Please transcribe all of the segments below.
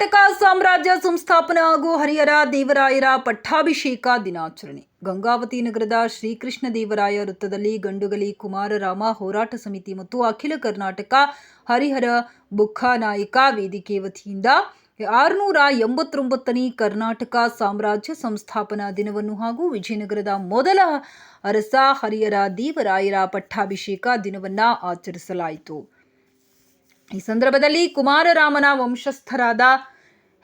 ಕರ್ನಾಟಕ ಸಾಮ್ರಾಜ್ಯ ಸಂಸ್ಥಾಪನಾ ಹಾಗೂ ಹರಿಹರ ದೇವರಾಯರ ಪಟ್ಟಾಭಿಷೇಕ ದಿನಾಚರಣೆ. ಗಂಗಾವತಿ ನಗರದ ಶ್ರೀಕೃಷ್ಣ ದೇವರಾಯ ವೃತ್ತದಲ್ಲಿ ಗಂಡುಗಲಿ ಕುಮಾರರಾಮ ಹೋರಾಟ ಸಮಿತಿ ಮತ್ತು ಅಖಿಲ ಕರ್ನಾಟಕ ಹರಿಹರ ಬುಕ್ಕಾನಾಯಕ ವೇದಿಕೆ ವತಿಯಿಂದ 689ನೇ ಕರ್ನಾಟಕ ಸಾಮ್ರಾಜ್ಯ ಸಂಸ್ಥಾಪನಾ ದಿನವನ್ನು ಹಾಗೂ ವಿಜಯನಗರದ ಮೊದಲ ಅರಸ ಹರಿಹರ ದೇವರಾಯರ ಪಟ್ಟಾಭಿಷೇಕ ದಿನವನ್ನು ಆಚರಿಸಲಾಯಿತು. ಈ ಸಂದರ್ಭದಲ್ಲಿ ಕುಮಾರರಾಮನ ವಂಶಸ್ಥರಾದ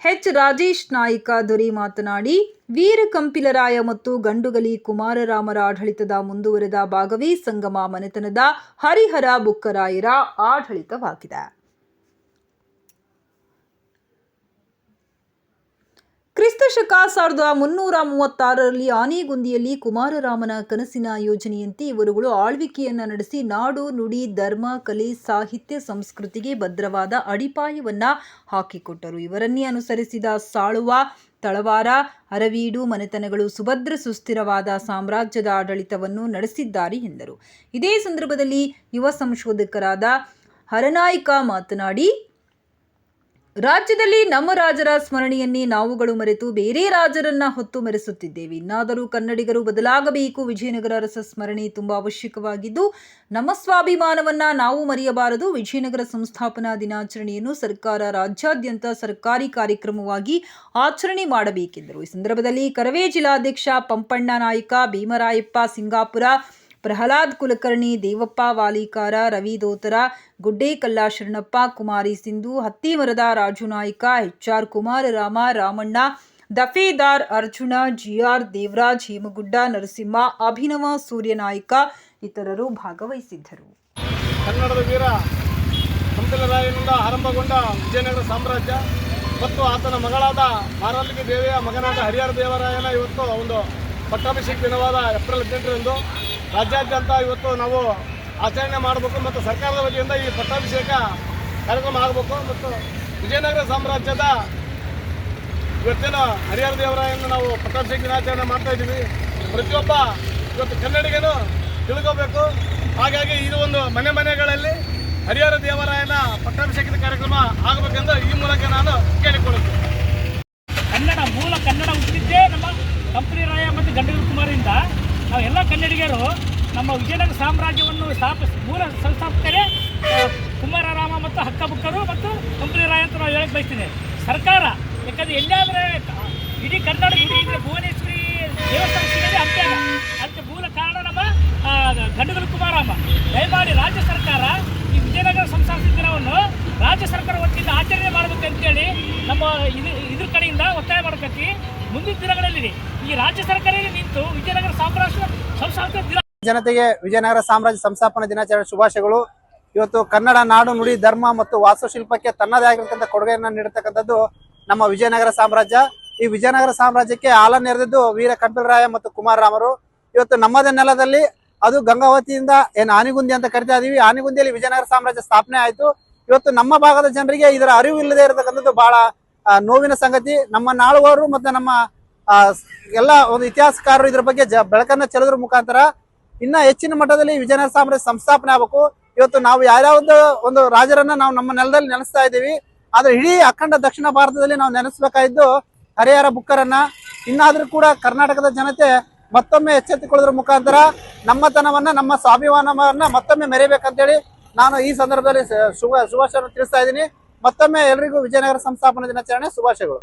ಎಚ್ ರಾಜೇಶ್ ನಾಯ್ಕ ದೊರೆ ಮಾತನಾಡಿ, ವೀರ ಕಂಪಿಲರಾಯ ಮತ್ತು ಗಂಡುಗಲಿ ಕುಮಾರರಾಮರ ಆಡಳಿತದ ಮುಂದುವರೆದ ಭಾಗವೇ ಸಂಗಮ ಮನೆತನದ ಹರಿಹರ ಬುಕ್ಕರಾಯರ ಆಡಳಿತವಾಗಿದೆ. ಕ್ರಿಸ್ತಶಕ 1336ರಲ್ಲಿ ಆನೆಗುಂದಿಯಲ್ಲಿ ಕುಮಾರರಾಮನ ಕನಸಿನ ಯೋಜನೆಯಂತೆ ಇವರುಗಳು ಆಳ್ವಿಕೆಯನ್ನು ನಡೆಸಿ ನಾಡು, ನುಡಿ, ಧರ್ಮ, ಕಲೆ, ಸಾಹಿತ್ಯ, ಸಂಸ್ಕೃತಿಗೆ ಭದ್ರವಾದ ಅಡಿಪಾಯವನ್ನ ಹಾಕಿಕೊಟ್ಟರು. ಇವರನ್ನೇ ಅನುಸರಿಸಿದ ಸಾಳುವ, ತಳವಾರ, ಅರವೀಡು ಮನೆತನಗಳು ಸುಭದ್ರ ಸುಸ್ಥಿರವಾದ ಸಾಮ್ರಾಜ್ಯದ ಆಡಳಿತವನ್ನು ನಡೆಸಿದ್ದಾರೆ ಎಂದರು. ಇದೇ ಸಂದರ್ಭದಲ್ಲಿ ಯುವ ಸಂಶೋಧಕರಾದ ಹರನಾಯ್ಕ ಮಾತನಾಡಿ, ರಾಜ್ಯದಲ್ಲಿ ನಮ್ಮ ರಾಜರ ಸ್ಮರಣೆಯನ್ನೇ ನಾವುಗಳು ಮರೆತು ಬೇರೆ ರಾಜರನ್ನ ಹೊತ್ತು ಮೆರೆಸುತ್ತಿದ್ದೇವೆ. ಇನ್ನಾದರೂ ಕನ್ನಡಿಗರು ಬದಲಾಗಬೇಕು. ವಿಜಯನಗರ ಅರಸ ಸ್ಮರಣೆ ತುಂಬಾ ಅವಶ್ಯಕವಾಗಿದ್ದು ನಮ್ಮ ಸ್ವಾಭಿಮಾನವನ್ನ ನಾವು ಮರೆಯಬಾರದು. ವಿಜಯನಗರ ಸಂಸ್ಥಾಪನಾ ದಿನಾಚರಣೆಯನ್ನು ಸರ್ಕಾರ ರಾಜ್ಯಾದ್ಯಂತ ಸರ್ಕಾರಿ ಕಾರ್ಯಕ್ರಮವಾಗಿ ಆಚರಣೆ ಮಾಡಬೇಕೆಂದರು. ಈ ಸಂದರ್ಭದಲ್ಲಿ ಕರವೇ ಜಿಲ್ಲಾಧ್ಯಕ್ಷ ಪಂಪಣ್ಣ ನಾಯ್ಕ, ಭೀಮರಾಯಪ್ಪ ಸಿಂಗಾಪುರ, ಪ್ರಹ್ಲಾದ್ ಕುಲಕರ್ಣಿ, ದೇವಪ್ಪ ವಾಲಿಕಾರ, ರವಿ ದೋತರ, ಗುಡ್ಡೆ ಕಲ್ಲ ಶರಣಪ್ಪ, ಕುಮಾರಿ ಸಿಂಧು, ಹತ್ತಿಮರದ ರಾಜು ನಾಯ್ಕ, HR ಕುಮಾರರಾಮ, ರಾಮಣ್ಣ, ದಫೇದಾರ್ ಅರ್ಜುನ, GR ದೇವರಾಜ್, ಹೇಮಗುಡ್ಡ ನರಸಿಂಹ, ಅಭಿನವ ಸೂರ್ಯನಾಯ್ಕ ಇತರರು ಭಾಗವಹಿಸಿದ್ದರು. ಕನ್ನಡದ ವೀರ ಕಂಪಿಲರಾಯನಿಂದ ಆರಂಭಗೊಂಡ ವಿಜಯನಗರ ಸಾಮ್ರಾಜ್ಯ ಮತ್ತು ಆತನ ಮಗಳಾದ ಮಾರಲ್ಲಿಗೆ ದೇವಿಯ ಮಗನಾದ ಹರಿಹರ ದೇವರಾಯನ ಇವತ್ತು ಒಂದು ಪಟ್ಟಾಭಿಷೇಕ ದಿನವಾದ ಏಪ್ರಿಲ್ 18ರಂದು ರಾಜ್ಯಾದ್ಯಂತ ಇವತ್ತು ನಾವು ಆಚರಣೆ ಮಾಡಬೇಕು ಮತ್ತು ಸರ್ಕಾರದ ವತಿಯಿಂದ ಈ ಪಟ್ಟಾಭಿಷೇಕ ಕಾರ್ಯಕ್ರಮ ಆಗಬೇಕು. ಮತ್ತು ವಿಜಯನಗರ ಸಾಮ್ರಾಜ್ಯದ ಇವತ್ತಿನ ಹರಿಹರ ದೇವರಾಯನ ನಾವು ಪಟ್ಟಾಭಿಷೇಕ ದಿನಾಚರಣೆ ಮಾಡ್ತಾ ಇದ್ದೀವಿ. ಪ್ರತಿಯೊಬ್ಬ ಇವತ್ತು ಕನ್ನಡಿಗನು ತಿಳ್ಕೋಬೇಕು. ಹಾಗಾಗಿ ಇದು ಒಂದು ಮನೆಗಳಲ್ಲಿ ಹರಿಹರ ದೇವರಾಯನ ಪಟ್ಟಾಭಿಷೇಕದ ಕಾರ್ಯಕ್ರಮ ಆಗಬೇಕೆಂದು ಈ ಮೂಲಕ ನಾನು ಕೇಳಿಕೊಳ್ಳುತ್ತೇನೆ. ಕನ್ನಡ ಹುಟ್ಟಿದ್ದೇ ನಮ್ಮ ಕಂಪಿಲರಾಯ ಮತ್ತು ಗಂಡುಗಲಿ ಕುಮಾರರಿಂದ ನಾವು ಎಲ್ಲ ಕನ್ನಡಿಗರು ನಮ್ಮ ವಿಜಯನಗರ ಸಾಮ್ರಾಜ್ಯವನ್ನು ಮೂಲ ಸಂಸ್ಥಾಪಕರೇ ಕುಮಾರರಾಮ ಮತ್ತು ಹಕ್ಕಬುಕ್ಕರು ಮತ್ತು ಕಂಪಿಲರಾಯ ಅಂತ ನಾವು ಹೇಳಕ್ಕೆ ಬಯಸ್ತೀನಿ. ಸರ್ಕಾರ ಯಾಕಂದರೆ ಎಲ್ಲಾದರೆ ಇಡೀ ಕರ್ನಾಟಕ ಇಡೀ ಭುವನೇಶ್ವರಿ ದೇವಸ್ಥಾನ ಸಿಗೋದೇ ಅಂತ್ಯಾಗ, ಅದಕ್ಕೆ ಮೂಲ ಕಾರಣ ನಮ್ಮ ಗಂಡುಗಲಿ ಕುಮಾರರಾಮ. ದಯಮಾಡಿ ರಾಜ್ಯ ಸರ್ಕಾರ ಈ ವಿಜಯನಗರ ಸಂಸ್ಥಾಪನಾ ದಿನವನ್ನು ರಾಜ್ಯ ಸರ್ಕಾರ ವತಿಯಿಂದ ಆಚರಣೆ ಮಾಡಬೇಕಂತೇಳಿ ನಮ್ಮ ಇದ್ರ ಕಡೆಯಿಂದ ಒತ್ತಾಯ ಮಾಡಬೇಕಂತ ಮುಂದಿನ ದಿನಗಳಲ್ಲಿ ಈ ರಾಜ್ಯ ಸರ್ಕಾರದಲ್ಲಿ ನಿಂತು ವಿಜಯನಗರ ಸಾಮ್ರಾಜ್ಯ ಸಂಸ್ಥಾಪನಾ ದಿನ ಜನತೆಗೆ ವಿಜಯನಗರ ಸಾಮ್ರಾಜ್ಯ ಸಂಸ್ಥಾಪನಾ ದಿನಾಚರಣೆ ಶುಭಾಶಯಗಳು. ಇವತ್ತು ಕನ್ನಡ ನಾಡು, ನುಡಿ, ಧರ್ಮ ಮತ್ತು ವಾಸ್ತುಶಿಲ್ಪಕ್ಕೆ ತನ್ನದೇ ಆಗಿರತಕ್ಕಂಥ ಕೊಡುಗೆಯನ್ನು ನೀಡತಕ್ಕಂಥದ್ದು ನಮ್ಮ ವಿಜಯನಗರ ಸಾಮ್ರಾಜ್ಯ. ಈ ವಿಜಯನಗರ ಸಾಮ್ರಾಜ್ಯಕ್ಕೆ ಹಾಲನ್ನೆರೆದಿದ್ದು ವೀರ ಕಂಪಿಲರಾಯ ಮತ್ತು ಕುಮಾರರಾಮರು. ಇವತ್ತು ನಮ್ಮದೇ ನೆಲದಲ್ಲಿ, ಅದು ಗಂಗಾವತಿಯಿಂದ ಏನು ಆನೆಗುಂದಿ ಅಂತ ಕರಿತಾ ಇದೀವಿ, ಆನೆಗುಂದಿಯಲ್ಲಿ ವಿಜಯನಗರ ಸಾಮ್ರಾಜ್ಯ ಸ್ಥಾಪನೆ ಆಯಿತು. ಇವತ್ತು ನಮ್ಮ ಭಾಗದ ಜನರಿಗೆ ಇದರ ಅರಿವು ಇಲ್ಲದೆ ಇರತಕ್ಕಂಥದ್ದು ಬಹಳ ನೋವಿನ ಸಂಗತಿ. ನಮ್ಮ ನಾಳುವವರು ಮತ್ತು ನಮ್ಮ ಎಲ್ಲ ಒಂದು ಇತಿಹಾಸಕಾರರು ಇದ್ರ ಬಗ್ಗೆ ಬೆಳಕನ್ನ ಚೆಲ್ಲೋದ್ರ ಮುಖಾಂತರ ಇನ್ನ ಹೆಚ್ಚಿನ ಮಟ್ಟದಲ್ಲಿ ವಿಜಯನಗರ ಸಾಮ್ರಾಜ್ಯ ಸಂಸ್ಥಾಪನೆ ಆಗಬೇಕು. ಇವತ್ತು ನಾವು ಯಾವ್ಯಾವ್ದು ಒಂದು ರಾಜರನ್ನ ನಾವು ನಮ್ಮ ನೆಲದಲ್ಲಿ ನೆನೆಸ್ತಾ ಇದ್ದೀವಿ, ಆದ್ರೆ ಇಡೀ ಅಖಂಡ ದಕ್ಷಿಣ ಭಾರತದಲ್ಲಿ ನಾವು ನೆನೆಸ್ಬೇಕಾಗಿದ್ದು ಹರಿಹರ ಬುಕ್ಕರನ್ನ. ಇನ್ನಾದ್ರೂ ಕೂಡ ಕರ್ನಾಟಕದ ಜನತೆ ಮತ್ತೊಮ್ಮೆ ಎಚ್ಚೆತ್ತುಕೊಳ್ಳೋದ್ರ ಮುಖಾಂತರ ನಮ್ಮತನವನ್ನ, ನಮ್ಮ ಸ್ವಾಭಿಮಾನವನ್ನ ಮತ್ತೊಮ್ಮೆ ಮೆರೆಯಬೇಕಂತೇಳಿ ನಾನು ಈ ಸಂದರ್ಭದಲ್ಲಿ ಶುಭಾಶಯವನ್ನು ತಿಳಿಸ್ತಾ ಇದ್ದೀನಿ. ಮತ್ತೊಮ್ಮೆ ಎಲ್ರಿಗೂ ವಿಜಯನಗರ ಸಂಸ್ಥಾಪನಾ ದಿನಾಚರಣೆ ಶುಭಾಶಯಗಳು.